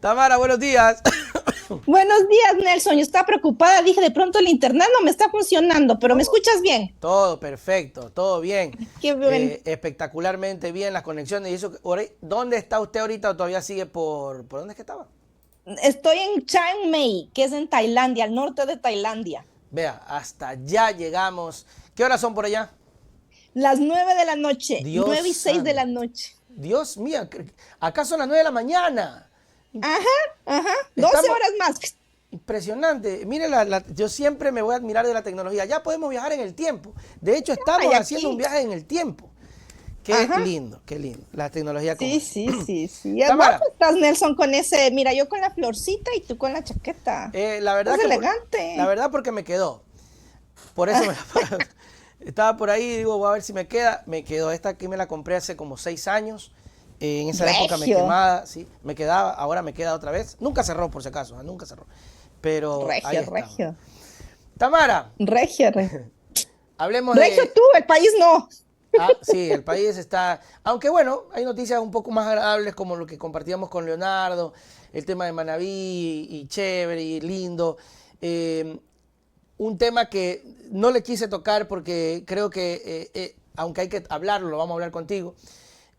Tamara, buenos días. Buenos días, Nelson. Yo estaba preocupada. Dije, de pronto el internet no me está funcionando, pero ¿me No, escuchas bien? todo perfecto, todo bien. Qué bueno. Espectacularmente bien las conexiones. Y eso, ¿dónde está usted ahorita o todavía sigue por dónde es que estaba? Estoy en Chiang Mai, que es en Tailandia, al norte de Tailandia. Vea, hasta allá llegamos. ¿Qué horas son por allá? Las 9 de la noche, Dios 9:06 de la santo. noche. Dios mío, acá son las 9 de la mañana. Ajá, ajá, 12 Estamos horas más. impresionante. Mire, yo siempre me voy a admirar de la tecnología. Ya podemos viajar en el tiempo. De hecho, Ay, estamos haciendo un aquí. viaje en el tiempo. Qué Ajá. lindo, qué lindo. La tecnología como Sí, es. sí, sí, sí. Guapo Tamara, estás, Nelson, con ese. Mira, yo con la florcita y tú con la chaqueta. la verdad Estás que la elegante. verdad porque me quedó. Por eso me la estaba por ahí, digo, voy a ver si me queda. Me quedó. Esta aquí me la compré hace como 6 años. En esa época me Regio, quemaba, sí, me quedaba, ahora me queda otra vez. Nunca cerró, por si acaso, nunca cerró. Pero ahí regio, estamos. regio. Tamara, Regio, regio. hablemos Regio de. tú, el país no. Ah, sí, el país está. Aunque bueno, hay noticias un poco más agradables como lo que compartíamos con Leonardo, el tema de Manabí y chévere y lindo. Eh, un tema que no le quise tocar porque creo que, aunque hay que hablarlo, lo vamos a hablar contigo.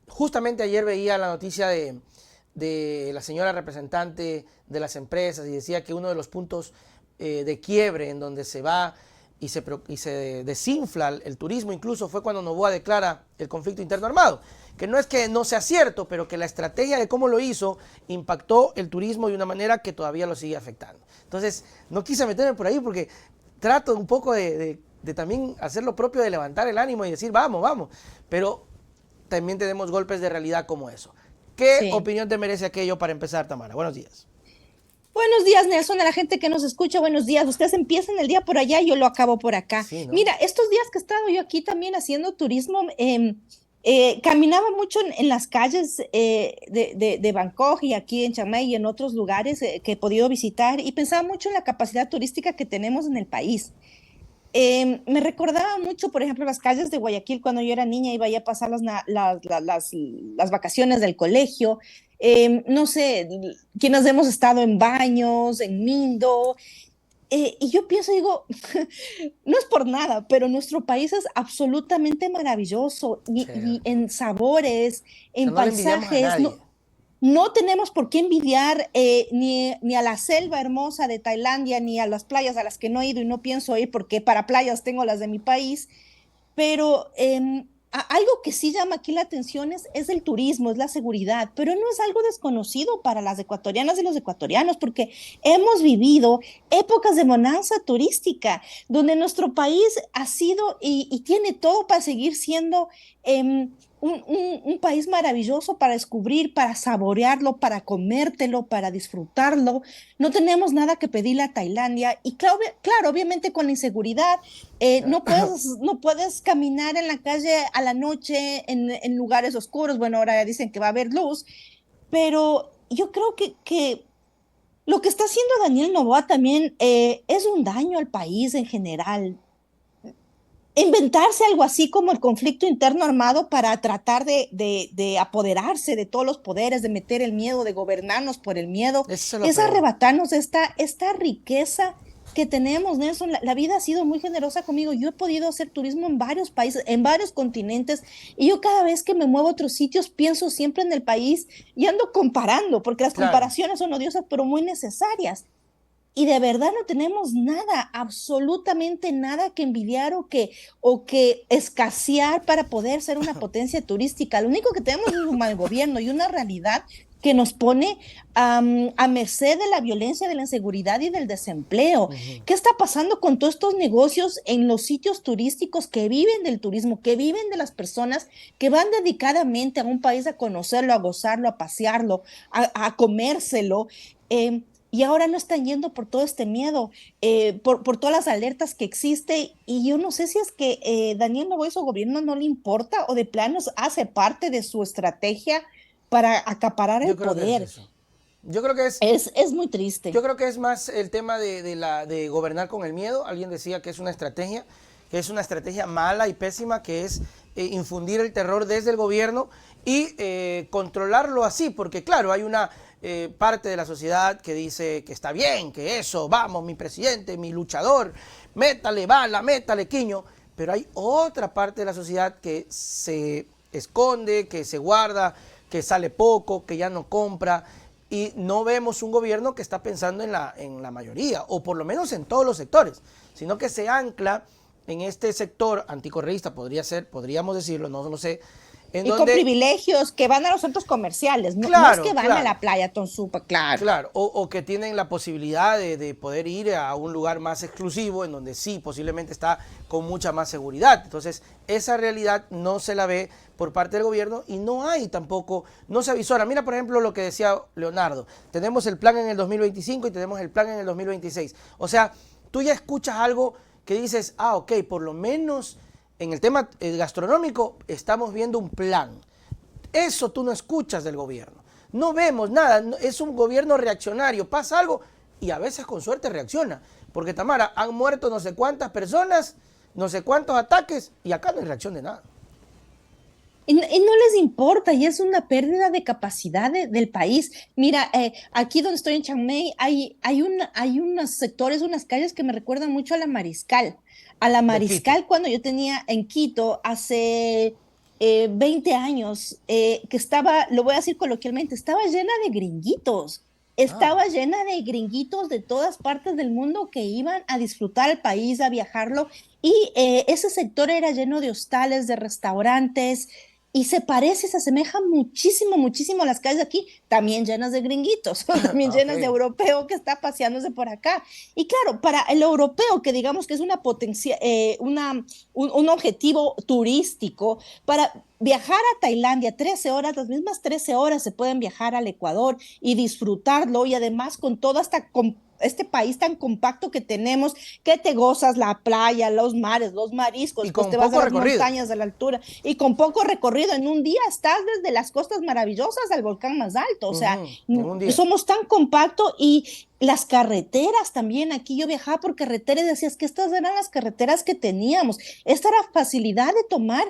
Justamente ayer veía la noticia de la señora representante de las empresas y decía que uno de los puntos de quiebre en donde se va y se desinfla el turismo incluso fue cuando Noboa declara el conflicto interno armado. Que no es que no sea cierto, pero que la estrategia de cómo lo hizo impactó el turismo de una manera que todavía lo sigue afectando. Entonces, no quise meterme por ahí porque trato un poco de también hacer lo propio, de levantar el ánimo y decir, vamos, vamos. Pero también tenemos golpes de realidad como eso. ¿Qué Sí. opinión te merece aquello para empezar, Tamara? Buenos días. Buenos días, Nelson, a la gente que nos escucha, buenos días. Ustedes empiezan el día por allá, yo lo acabo por acá. Sí, ¿no? Mira, estos días que he estado yo aquí también haciendo turismo, caminaba mucho en las calles de Bangkok y aquí en Chiang Mai y en otros lugares que he podido visitar y pensaba mucho en la capacidad turística que tenemos en el país. Me recordaba mucho, por ejemplo, las calles de Guayaquil cuando yo era niña, iba ya a pasar las vacaciones del colegio. No sé, quienes hemos estado en Baños, en Mindo, y yo pienso, digo, no es por nada, pero nuestro país es absolutamente maravilloso Sí. y en sabores, O sea, en no le envidiamos a paisajes, nadie. no, no tenemos por qué envidiar ni a la selva hermosa de Tailandia, ni a las playas a las que no he ido y no pienso ir, porque para playas tengo las de mi país, pero algo que sí llama aquí la atención es el turismo, es la seguridad, pero no es algo desconocido para las ecuatorianas y los ecuatorianos, porque hemos vivido épocas de bonanza turística, donde nuestro país ha sido y tiene todo para seguir siendo un país maravilloso para descubrir, para saborearlo, para comértelo, para disfrutarlo. No tenemos nada que pedirle a Tailandia y claro, claro obviamente con la inseguridad no puedes caminar en la calle a la noche en lugares oscuros. Bueno, ahora ya dicen que va a haber luz, pero yo creo que lo que está haciendo Daniel Noboa también es un daño al país en general. Inventarse algo así como el conflicto interno armado para tratar de apoderarse de todos los poderes, de meter el miedo, de gobernarnos por el miedo, Eso es lo es peor. arrebatarnos esta riqueza que tenemos, Nelson. La vida ha sido muy generosa conmigo. Yo he podido hacer turismo en varios países, en varios continentes, y yo cada vez que me muevo a otros sitios pienso siempre en el país y ando comparando, porque las Claro. comparaciones son odiosas, pero muy necesarias. Y de verdad no tenemos nada, absolutamente nada que envidiar o que escasear para poder ser una potencia turística. Lo único que tenemos es un mal gobierno y una realidad que nos pone a merced de la violencia, de la inseguridad y del desempleo. Ujú. ¿Qué está pasando con todos estos negocios en los sitios turísticos que viven del turismo, que viven de las personas que van dedicadamente a un país a conocerlo, a gozarlo, a pasearlo, a comérselo? Y ahora no están yendo por todo este miedo, por todas las alertas que existe. Y yo no sé si es que Daniel Noboa y su gobierno no le importa o de planos hace parte de su estrategia para acaparar Yo el creo que es poder. eso. Yo creo que es, Es muy yo triste. creo que es más el tema de gobernar con el miedo. Alguien decía que es una estrategia mala y pésima, que es infundir el terror desde el gobierno y controlarlo así, porque claro, hay una parte de la sociedad que dice que está bien, que eso, vamos, mi presidente, mi luchador, métale bala, métale quiño, pero hay otra parte de la sociedad que se esconde, que se guarda, que sale poco, que ya no compra, y no vemos un gobierno que está pensando en la mayoría, o por lo menos en todos los sectores, sino que se ancla en este sector anticorreísta, podríamos decirlo, no lo sé, en y donde, con privilegios que van a los centros comerciales, no, claro, no es que van claro, a la playa, Tonsupa, claro. claro, o que tienen la posibilidad de poder ir a un lugar más exclusivo, en donde sí, posiblemente está con mucha más seguridad. Entonces, esa realidad no se la ve por parte del gobierno y no hay tampoco, no se avisora. Mira, por ejemplo, lo que decía Leonardo, tenemos el plan en el 2025 y tenemos el plan en el 2026. O sea, tú ya escuchas algo que dices, ah, ok, por lo menos en el tema gastronómico estamos viendo un plan. Eso tú no escuchas del gobierno. No vemos nada, es un gobierno reaccionario, pasa algo y a veces con suerte reacciona. Porque Tamara, han muerto no sé cuántas personas, no sé cuántos ataques y acá no hay reacción de nada. Y no les importa, y es una pérdida de capacidad del país. Mira, aquí donde estoy en Chiang Mai hay unos sectores, unas calles que me recuerdan mucho a la Mariscal. A la De Quito. Mariscal cuando yo tenía en Quito hace 20 años, que estaba, lo voy a decir coloquialmente, estaba llena de gringuitos. Ah, Estaba llena de gringuitos de todas partes del mundo que iban a disfrutar el país, a viajarlo, y ese sector era lleno de hostales, de restaurantes, y se parece, se asemeja muchísimo, muchísimo a las calles de aquí, también llenas de gringuitos, también ok. llenas de europeo que está paseándose por acá. Y claro, para el europeo, que digamos que es una potencia, un objetivo turístico, para viajar a Tailandia 13 horas, las mismas 13 horas se pueden viajar al Ecuador y disfrutarlo, y además con toda esta este país tan compacto que tenemos, que te gozas la playa, los mares, los mariscos, Y después con te vas a poco las recorrido. montañas de la altura, y con poco recorrido, en un día estás desde las costas maravillosas al volcán más alto. O sea, En un día. somos tan compacto, y las carreteras también. Aquí yo viajaba por carretera y decías que estas eran las carreteras que teníamos. Esta era facilidad de tomar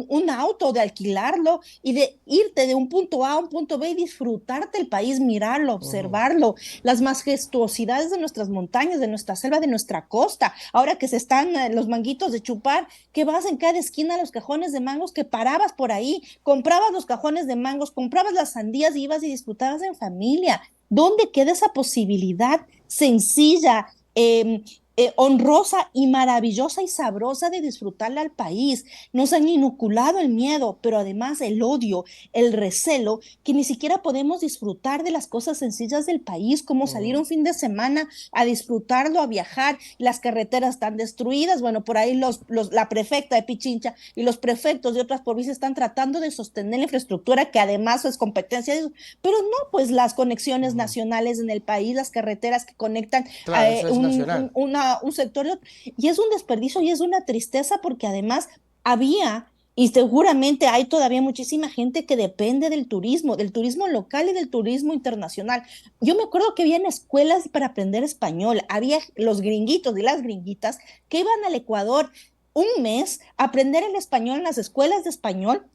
un auto, de alquilarlo y de irte de un punto A a un punto B y disfrutarte el país, mirarlo, observarlo, las majestuosidades de nuestras montañas, de nuestra selva, de nuestra costa. Ahora que se están los manguitos de chupar, que vas en cada esquina, los cajones de mangos, que parabas por ahí, comprabas los cajones de mangos, comprabas las sandías y ibas y disfrutabas en familia. ¿Dónde queda esa posibilidad sencilla, honrosa y maravillosa y sabrosa de disfrutarla al país? Nos han inoculado el miedo, pero además el odio, el recelo, que ni siquiera podemos disfrutar de las cosas sencillas del país, como salir un fin de semana a disfrutarlo, a viajar. Las carreteras están destruidas. Bueno, por ahí la prefecta de Pichincha y los prefectos de otras provincias están tratando de sostener la infraestructura, que además es competencia de ellos, pero no, pues las conexiones nacionales en el país, las carreteras que conectan Claro, eso es nacional. un sector, y es un desperdicio y es una tristeza, porque además había, y seguramente hay todavía muchísima gente que depende del turismo local y del turismo internacional. Yo me acuerdo que había escuelas para aprender español, había los gringuitos y las gringuitas que iban al Ecuador un mes a aprender el español en las escuelas de español,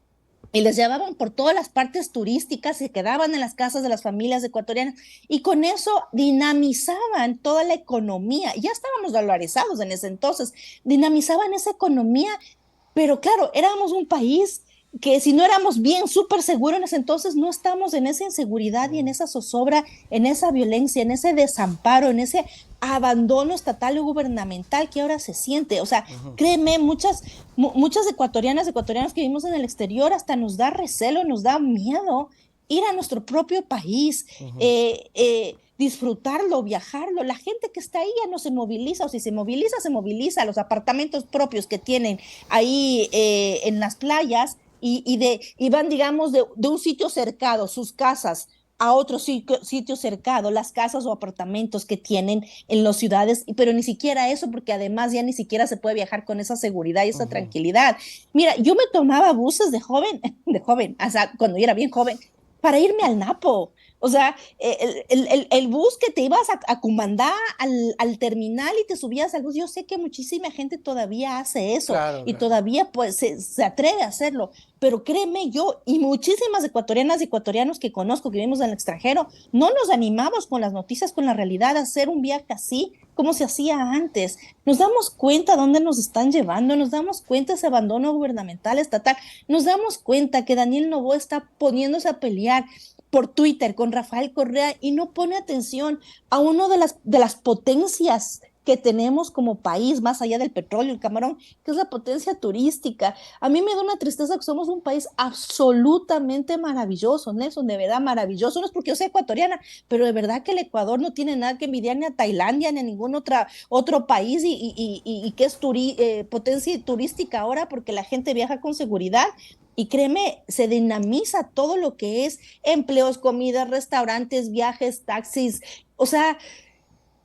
y les llevaban por todas las partes turísticas, se quedaban en las casas de las familias ecuatorianas, y con eso dinamizaban toda la economía. Ya estábamos dolarizados en ese entonces, dinamizaban esa economía, pero claro, éramos un país que, si no éramos bien súper seguros en ese entonces, no estamos en esa inseguridad y en esa zozobra, en esa violencia, en ese desamparo, en ese abandono estatal y gubernamental que ahora se siente. O sea, créeme, muchas ecuatorianos que vivimos en el exterior, hasta nos da recelo, nos da miedo ir a nuestro propio país, disfrutarlo, viajarlo. La gente que está ahí ya no se moviliza, o si se moviliza, se moviliza a los apartamentos propios que tienen ahí en las playas, y van, digamos, de un sitio cercado, sus casas, a otro sitio cercado, las casas o apartamentos que tienen en las ciudades, pero ni siquiera eso, porque además ya ni siquiera se puede viajar con esa seguridad y esa tranquilidad. Mira, yo me tomaba buses de joven, o sea, cuando yo era bien joven, para irme al Napo, O sea, el bus que te ibas a Cumandá al terminal y te subías al bus, yo sé que muchísima gente todavía hace eso Claro, y claro. todavía pues se atreve a hacerlo, pero créeme, yo y muchísimas ecuatorianas y ecuatorianos que conozco que vivimos en el extranjero, no nos animamos con las noticias, con la realidad, a hacer un viaje así como se hacía antes. Nos damos cuenta dónde nos están llevando, nos damos cuenta ese abandono gubernamental, estatal, nos damos cuenta que Daniel Noboa está poniéndose a pelear por Twitter con Rafael Correa y no pone atención a una de las potencias que tenemos como país, más allá del petróleo, el camarón, que es la potencia turística. A mí me da una tristeza que somos un país absolutamente maravilloso, Nelson, de verdad maravilloso. No es porque yo sea ecuatoriana, pero de verdad que el Ecuador no tiene nada que envidiar ni a Tailandia ni a ningún otro país y que es potencia turística ahora porque la gente viaja con seguridad. Y créeme, se dinamiza todo lo que es empleos, comidas, restaurantes, viajes, taxis. O sea,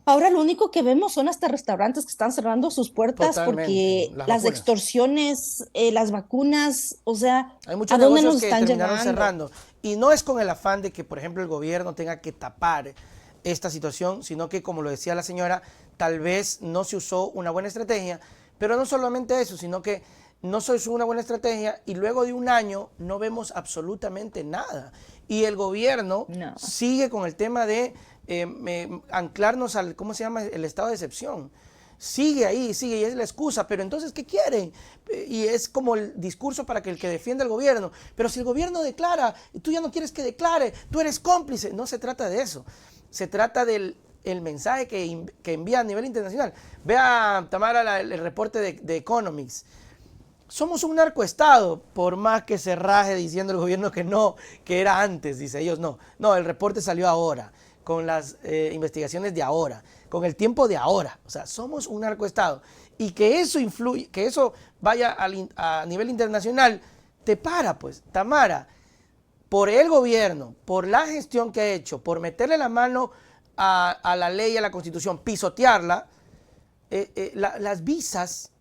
ahora lo único que vemos son hasta restaurantes que están cerrando sus puertas Totalmente. porque Las las vacunas. extorsiones, las vacunas, o sea, Hay muchos ¿a dónde negocios nos que están terminaron llevando? cerrando. Y no es con el afán de que, por ejemplo, el gobierno tenga que tapar esta situación, sino que, como lo decía la señora, tal vez no se usó una buena estrategia. Pero no solamente eso, sino que no se usó una buena estrategia y luego de un año no vemos absolutamente nada. Y el gobierno No. sigue con el tema de anclarnos al, ¿cómo se llama? El estado de excepción. Sigue ahí, sigue, y es la excusa, pero entonces, ¿qué quieren? Y es como el discurso para que el que defienda el gobierno. Pero si el gobierno declara, y tú ya no quieres que declare, tú eres cómplice. No se trata de eso. Se trata del el mensaje que envía a nivel internacional. Vea, Tamara, el reporte de Economics. Somos un narcoestado, por más que se raje diciendo el gobierno que no, que era antes, dice ellos no. No, el reporte salió ahora, con las investigaciones de ahora, con el tiempo de ahora. O sea, somos un narcoestado. Y que eso influye, que eso vaya a nivel internacional, te para, pues, Tamara, por el gobierno, por la gestión que ha hecho, por meterle la mano a la ley, a la constitución, pisotearla, las visas,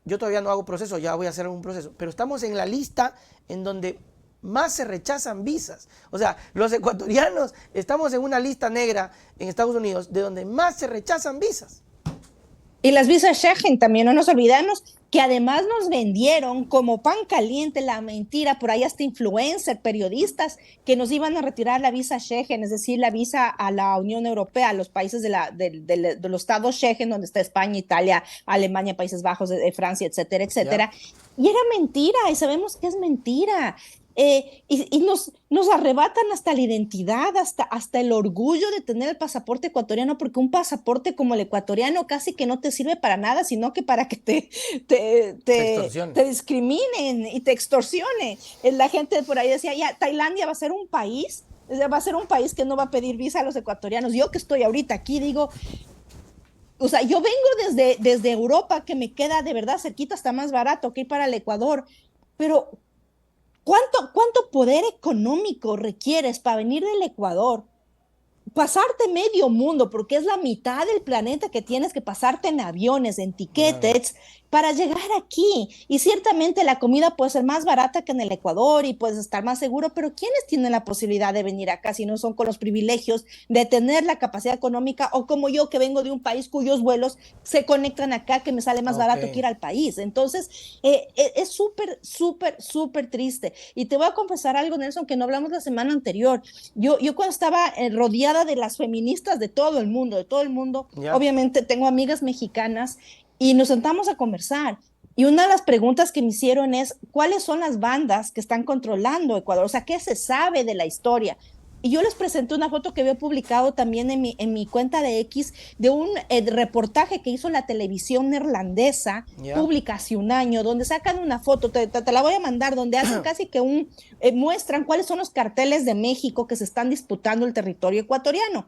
yo todavía no hago proceso, ya voy a hacer un proceso, pero estamos en la lista en donde más se rechazan visas. O sea, los ecuatorianos estamos en una lista negra en Estados Unidos de donde más se rechazan visas. Y las visas Schengen también, no nos olvidamos que además nos vendieron como pan caliente la mentira, por ahí hasta influencers, periodistas, que nos iban a retirar la visa Schengen, es decir, la visa a la Unión Europea, a los países de los estados Schengen, donde está España, Italia, Alemania, Países Bajos, Francia, etcétera, ¿Ya? etcétera. Y era mentira, y sabemos que es mentira. Y nos arrebatan hasta la identidad, hasta el orgullo de tener el pasaporte ecuatoriano, porque un pasaporte como el ecuatoriano casi que no te sirve para nada, sino que para que Te extorsionan. te discriminen y te extorsionen. La gente por ahí decía, ya, Tailandia va a ser un país, va a ser un país que no va a pedir visa a los ecuatorianos. Yo que estoy ahorita aquí digo, o sea, yo vengo desde Europa, que me queda de verdad cerquita, está más barato que ir para el Ecuador, pero ¿cuánto poder económico requieres para venir del Ecuador? Pasarte medio mundo, porque es la mitad del planeta que tienes que pasarte en aviones, en Claro. tiquetes, para llegar aquí. Y ciertamente la comida puede ser más barata que en el Ecuador y puedes estar más seguro, pero ¿quiénes tienen la posibilidad de venir acá si no son con los privilegios de tener la capacidad económica o como yo que vengo de un país cuyos vuelos se conectan acá que me sale más Ok. barato que ir al país? Entonces, es súper, súper, súper triste. Y te voy a confesar algo, Nelson, que no hablamos la semana anterior. Yo cuando estaba rodeada de las feministas de todo el mundo, ¿Ya? obviamente tengo amigas mexicanas y nos sentamos a conversar. Y una de las preguntas que me hicieron es, ¿cuáles son las bandas que están controlando Ecuador? O sea, ¿qué se sabe de la historia? Y yo les presenté una foto que había publicado también en mi cuenta de X de un reportaje que hizo la televisión neerlandesa, ¿Ya? pública hace un año, donde sacan una foto, te la voy a mandar, donde hacen casi que muestran cuáles son los carteles de México que se están disputando el territorio ecuatoriano.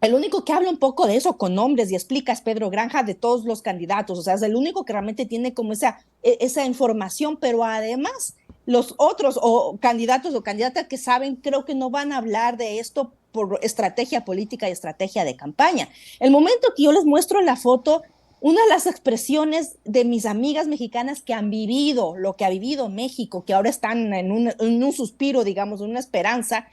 El único que habla un poco de eso con nombres y explica es Pedro Granja de todos los candidatos, o sea, es el único que realmente tiene como esa información, pero además los otros o candidatos o candidatas que saben creo que no van a hablar de esto por estrategia política y estrategia de campaña. El momento que yo les muestro la foto, una de las expresiones de mis amigas mexicanas que han vivido lo que ha vivido México, que ahora están en un suspiro, digamos, una esperanza,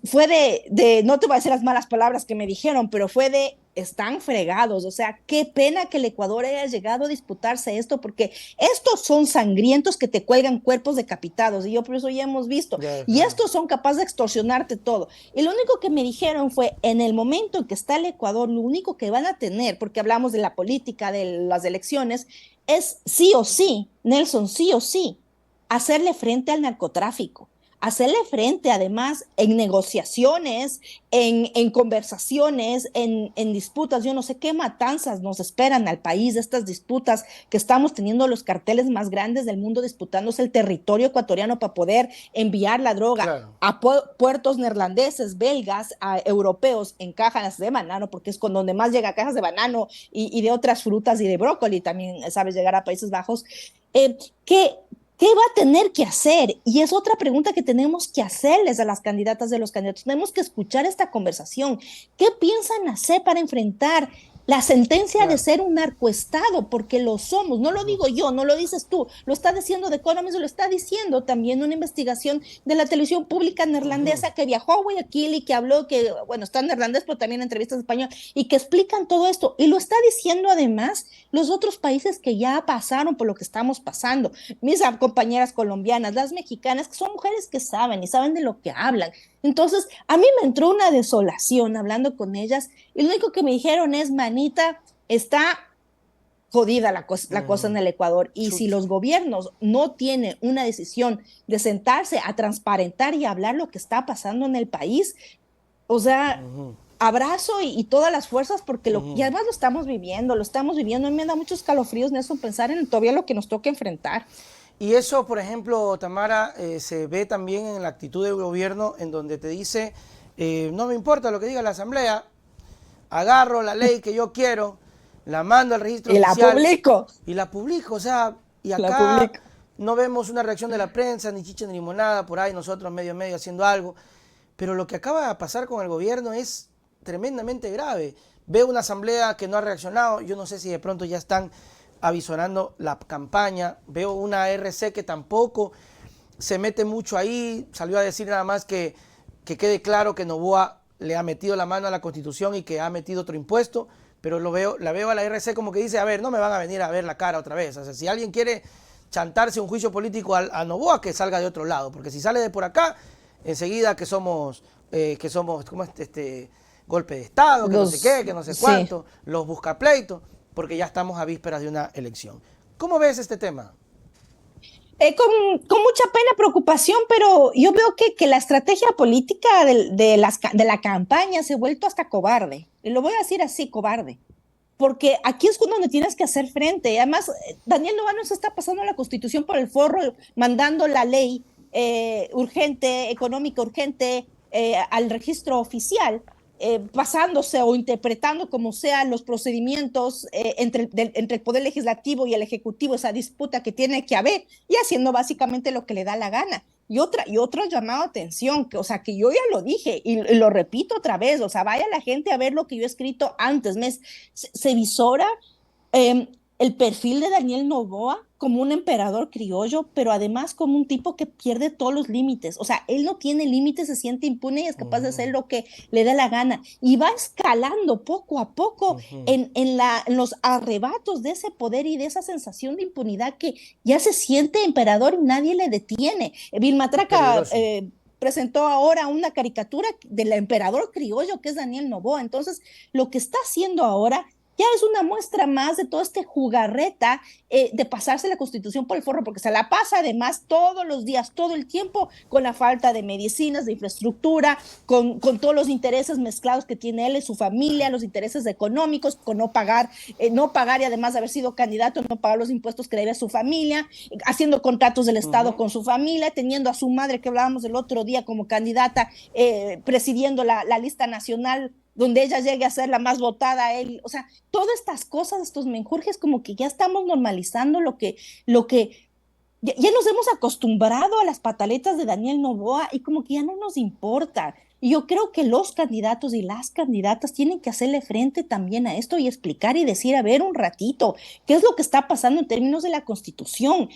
fue no te voy a decir las malas palabras que me dijeron, pero fue de, están fregados, o sea, qué pena que el Ecuador haya llegado a disputarse esto, porque estos son sangrientos que te cuelgan cuerpos decapitados, y yo por eso ya hemos visto, Ya, y claro. estos son capaces de extorsionarte todo. Y lo único que me dijeron fue, en el momento en que está el Ecuador, lo único que van a tener, porque hablamos de la política, de las elecciones, es sí o sí, Nelson, sí o sí, hacerle frente al narcotráfico, hacerle frente además en negociaciones, en conversaciones, en disputas. Yo no sé qué matanzas nos esperan al país de estas disputas que estamos teniendo los carteles más grandes del mundo disputándose el territorio ecuatoriano para poder enviar la droga Claro. a puertos neerlandeses, belgas, a europeos en cajas de banano, porque es con donde más llega cajas de banano y de otras frutas y de brócoli también, sabes, llegar a Países Bajos. Eh, ¿qué, ¿Qué va a tener que hacer? Y es otra pregunta que tenemos que hacerles a las candidatas de los candidatos. Tenemos que escuchar esta conversación. ¿Qué piensan hacer para enfrentar la sentencia de Claro. ser un narcoestado? Porque lo somos. No lo Ujú. digo yo, no lo dices tú. Lo está diciendo The Economist, lo está diciendo también una investigación de la televisión pública Ujú. neerlandesa que viajó a Guayaquil y que habló, que, bueno, está en neerlandés, pero también en entrevistas en español, y que explican todo esto. Y lo está diciendo además los otros países que ya pasaron por lo que estamos pasando, mis compañeras colombianas, las mexicanas, que son mujeres que saben y saben de lo que hablan. Entonces, a mí me entró una desolación hablando con ellas y lo único que me dijeron es, manita, está jodida la cosa en Ujú. el Ecuador y si Chuta. los gobiernos no tienen una decisión de sentarse a transparentar y hablar lo que está pasando en el país, o sea, Ujú. abrazo y todas las fuerzas porque y Ujú. además lo estamos viviendo. A mí me da muchos escalofríos, Nelson, pensar en todavía lo que nos toca enfrentar. Y eso, por ejemplo, Tamara, se ve también en la actitud del gobierno en donde te dice, no me importa lo que diga la Asamblea, agarro la ley que yo quiero, la mando al registro Y la oficial publico, y la publico. O sea, y la acá publico. no vemos una reacción de la prensa, ni chicha ni limonada, por ahí nosotros medio medio haciendo algo. Pero lo que acaba de pasar con el gobierno es tremendamente grave. Veo una asamblea que no ha reaccionado, yo no sé si de pronto ya están avisorando la campaña, veo una RC que tampoco se mete mucho ahí, salió a decir nada más que quede claro que Novoa le ha metido la mano a la Constitución y que ha metido otro impuesto, pero la veo a la RC como que dice, a ver, no me van a venir a ver la cara otra vez. O sea, si alguien quiere chantarse un juicio político a Novoa, que salga de otro lado, porque si sale de por acá, enseguida que somos ¿cómo es golpe de Estado, que no sé qué, que no sé Sí. cuánto, los buscapleitos, porque ya estamos a vísperas de una elección. ¿Cómo ves este tema? Con mucha pena, preocupación, pero yo veo que la estrategia política de la campaña se ha vuelto hasta cobarde. Y lo voy a decir así, cobarde. Porque aquí es donde tienes que hacer frente. Y además, Daniel Novano se está pasando la Constitución por el forro, mandando la ley urgente, económica urgente, al registro oficial, pasándose o interpretando como sea los procedimientos entre el Poder Legislativo y el Ejecutivo, esa disputa que tiene que haber, y haciendo básicamente lo que le da la gana. Y otro llamado a atención, que, o sea, que yo ya lo dije y lo repito otra vez, o sea, vaya la gente a ver lo que yo he escrito antes, se visora eh, el perfil de Daniel Novoa como un emperador criollo, pero además como un tipo que pierde todos los límites. O sea, él no tiene límites, se siente impune y es capaz de hacer lo que le dé la gana. Y va escalando poco a poco en los arrebatos de ese poder y de esa sensación de impunidad que ya se siente emperador y nadie le detiene. Vilmatraca Peligroso. presentó ahora una caricatura del emperador criollo que es Daniel Novoa. Entonces, lo que está haciendo ahora ya es una muestra más de todo este jugarreta de pasarse la Constitución por el forro, porque se la pasa además todos los días, todo el tiempo, con la falta de medicinas, de infraestructura, con todos los intereses mezclados que tiene él y su familia, los intereses económicos, con no pagar y además de haber sido candidato, no pagar los impuestos que debe a su familia, haciendo contratos del Estado Ujú. con su familia, teniendo a su madre, que hablábamos el otro día, como candidata, presidiendo la lista nacional donde ella llegue a ser la más votada, él, o sea, todas estas cosas, estos menjurjes, como que ya estamos normalizando ya nos hemos acostumbrado a las pataletas de Daniel Novoa y como que ya no nos importa. Y yo creo que los candidatos y las candidatas tienen que hacerle frente también a esto y explicar y decir, a ver, un ratito, ¿qué es lo que está pasando en términos de la Constitución?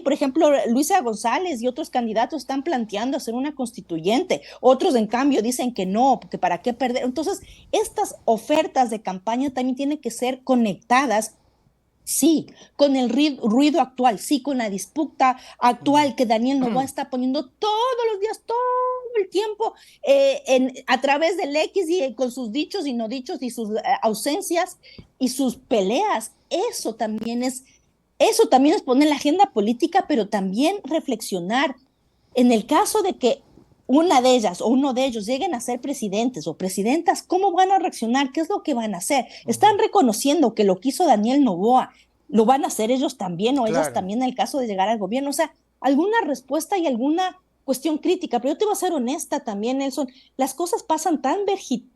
Por ejemplo, Luisa González y otros candidatos están planteando hacer una constituyente, otros en cambio dicen que no, porque para qué perder. Entonces, estas ofertas de campaña también tienen que ser conectadas. Sí, con el ruido actual, sí, con la disputa actual que Daniel Noboa está poniendo todos los días, todo el tiempo, a través del X y con sus dichos y no dichos y sus ausencias y sus peleas. Eso también es poner la agenda política, pero también reflexionar. En el caso de que una de ellas o uno de ellos lleguen a ser presidentes o presidentas, ¿cómo van a reaccionar? ¿Qué es lo que van a hacer? Están reconociendo que lo que hizo Daniel Noboa lo van a hacer ellos también o ellas también en el caso de llegar al gobierno. O sea, alguna respuesta y alguna cuestión crítica, pero yo te voy a ser honesta también, Nelson, las cosas pasan tan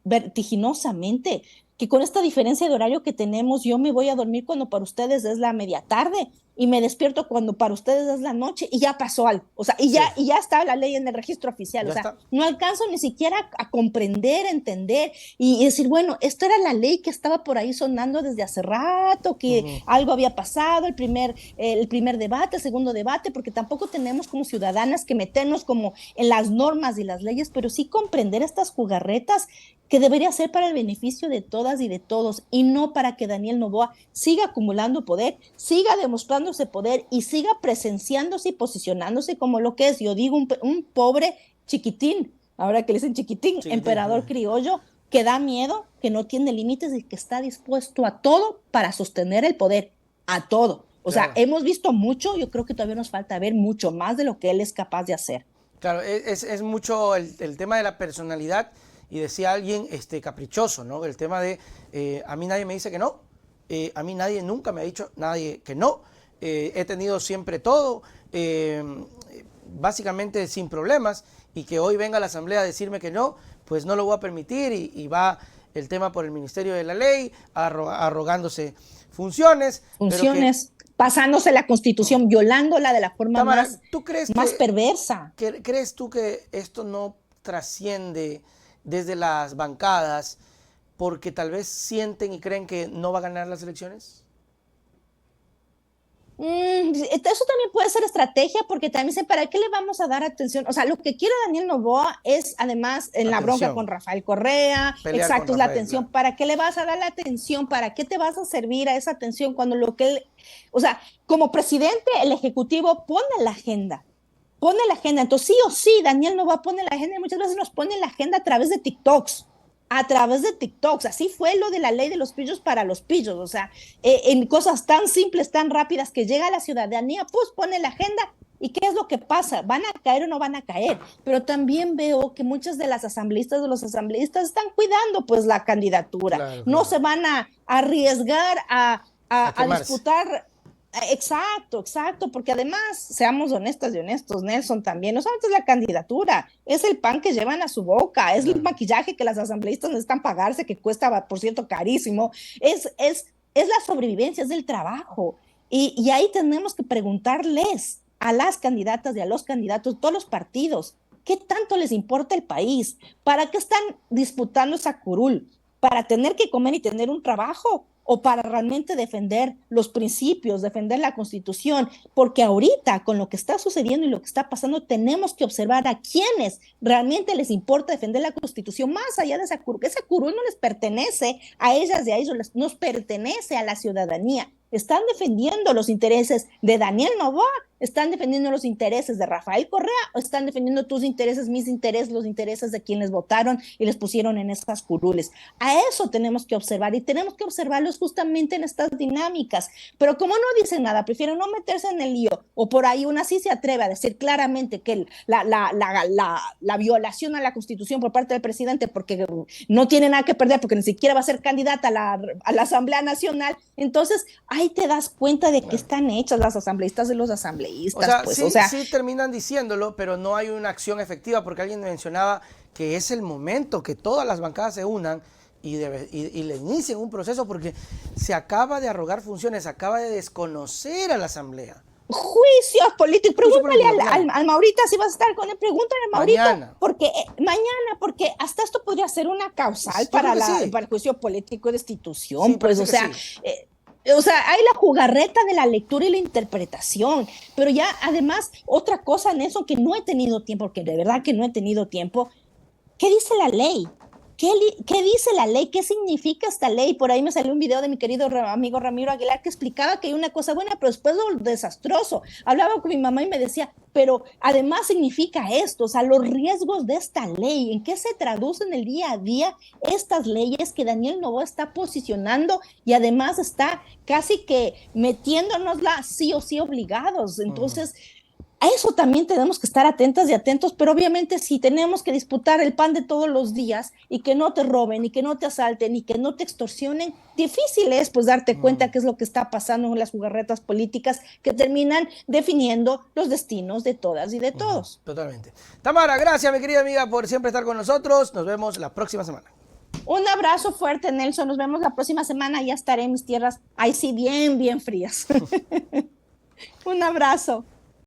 vertiginosamente que con esta diferencia de horario que tenemos, yo me voy a dormir cuando para ustedes es la media tarde y me despierto cuando para ustedes es la noche y ya pasó algo, o sea, y ya está la ley en el registro oficial, Ya o sea, está. no alcanzo ni siquiera a comprender, entender y decir, bueno, esto era la ley que estaba por ahí sonando desde hace rato, que algo había pasado, el primer debate, el segundo debate, porque tampoco tenemos como ciudadanas que meternos como en las normas y las leyes, pero sí comprender estas jugarretas que debería ser para el beneficio de todas y de todos, y no para que Daniel Noboa siga acumulando poder, siga demostrándose poder y siga presenciándose y posicionándose como lo que es, yo digo, un pobre chiquitín, ahora que le dicen chiquitín, emperador criollo, que da miedo, que no tiene límites y que está dispuesto a todo para sostener el poder, a todo. O sea, hemos visto mucho, yo creo que todavía nos falta ver mucho más de lo que él es capaz de hacer. Claro, es mucho el tema de la personalidad. Y decía alguien caprichoso, ¿no? El tema de a mí nadie me dice que no, a mí nadie nunca me ha dicho nadie que no, he tenido siempre todo, básicamente sin problemas, y que hoy venga a la Asamblea a decirme que no, pues no lo voy a permitir, y va el tema por el Ministerio de la Ley, arrogándose funciones. Pasándose la Constitución, violándola de la forma Tamara, más perversa. ¿Crees tú que esto no trasciende desde las bancadas porque tal vez sienten y creen que no va a ganar las elecciones? Eso también puede ser estrategia porque también sé para qué le vamos a dar atención. O sea, lo que quiere Daniel Noboa es además en la bronca con Rafael Correa, exacto, es la atención. Claro. ¿Para qué le vas a dar la atención? ¿Para qué te vas a servir a esa atención cuando lo que él, o sea, como presidente, el Ejecutivo pone la agenda? Pone la agenda, entonces sí o sí, Daniel Noboa pone la agenda y muchas veces nos pone la agenda a través de TikToks, así fue lo de la ley de los pillos para los pillos, o sea, en cosas tan simples, tan rápidas que llega a la ciudadanía, pues pone la agenda. ¿Y qué es lo que pasa? ¿Van a caer o no van a caer? Pero también veo que muchas de las asambleístas o los asambleístas están cuidando pues la candidatura, claro. No se van a arriesgar a disputar. Exacto, porque además, seamos honestas y honestos, Nelson, también, no solamente es la candidatura, es el pan que llevan a su boca, es el maquillaje que las asambleístas necesitan pagarse, que cuesta, por cierto, carísimo, es la sobrevivencia, es el trabajo, y ahí tenemos que preguntarles a las candidatas y a los candidatos, todos los partidos, ¿qué tanto les importa el país? ¿Para qué están disputando esa curul? ¿Para tener que comer y tener un trabajo? ¿O para realmente defender los principios, defender la Constitución? Porque ahorita, con lo que está sucediendo y lo que está pasando, tenemos que observar a quienes realmente les importa defender la Constitución, más allá de esa curul. Esa curul no les pertenece a ellas y a ellos, nos pertenece a la ciudadanía. Están defendiendo los intereses de Daniel Noboa, están defendiendo los intereses de Rafael Correa, o están defendiendo tus intereses, mis intereses, los intereses de quienes votaron y les pusieron en estas curules. A eso tenemos que observar y tenemos que observarlos justamente en estas dinámicas. Pero como no dicen nada, prefieren no meterse en el lío, o por ahí una sí se atreve a decir claramente que la violación a la Constitución por parte del presidente, porque no tiene nada que perder, porque ni siquiera va a ser candidata a la Asamblea Nacional, entonces ahí te das cuenta de que están hechas las asambleístas de los asambleístas. Sí terminan diciéndolo, pero no hay una acción efectiva, porque alguien mencionaba que es el momento que todas las bancadas se unan y le inicien un proceso, porque se acaba de arrogar funciones, se acaba de desconocer a la Asamblea. Juicios políticos. Juicio Pregúntale político, claro. al Maurita si vas a estar con él. Pregúntale al Maurita. Mañana. Porque mañana, porque hasta esto podría ser una causal Yo creo para, que sí. para el juicio político de destitución. Sí, Pues, parece o que sea, sí. hay la jugarreta de la lectura y la interpretación. Pero ya, además, otra cosa, Nelson, que no he tenido tiempo, porque de verdad que no he tenido tiempo. ¿Qué dice la ley? ¿Qué dice la ley? ¿Qué significa esta ley? Por ahí me salió un video de mi querido amigo Ramiro Aguilar que explicaba que hay una cosa buena, pero después lo desastroso. Hablaba con mi mamá y me decía, pero además significa esto, o sea, los riesgos de esta ley, ¿en qué se traducen el día a día estas leyes que Daniel Noboa está posicionando y además está casi que metiéndonosla sí o sí obligados? Entonces, a eso también tenemos que estar atentas y atentos, pero obviamente si tenemos que disputar el pan de todos los días y que no te roben y que no te asalten y que no te extorsionen, difícil es pues darte cuenta qué es lo que está pasando en las jugarretas políticas que terminan definiendo los destinos de todas y de todos. Totalmente. Tamara, gracias, mi querida amiga, por siempre estar con nosotros. Nos vemos la próxima semana. Un abrazo fuerte, Nelson. Nos vemos la próxima semana. Ya estaré en mis tierras, ahí sí, bien, bien frías. Un abrazo.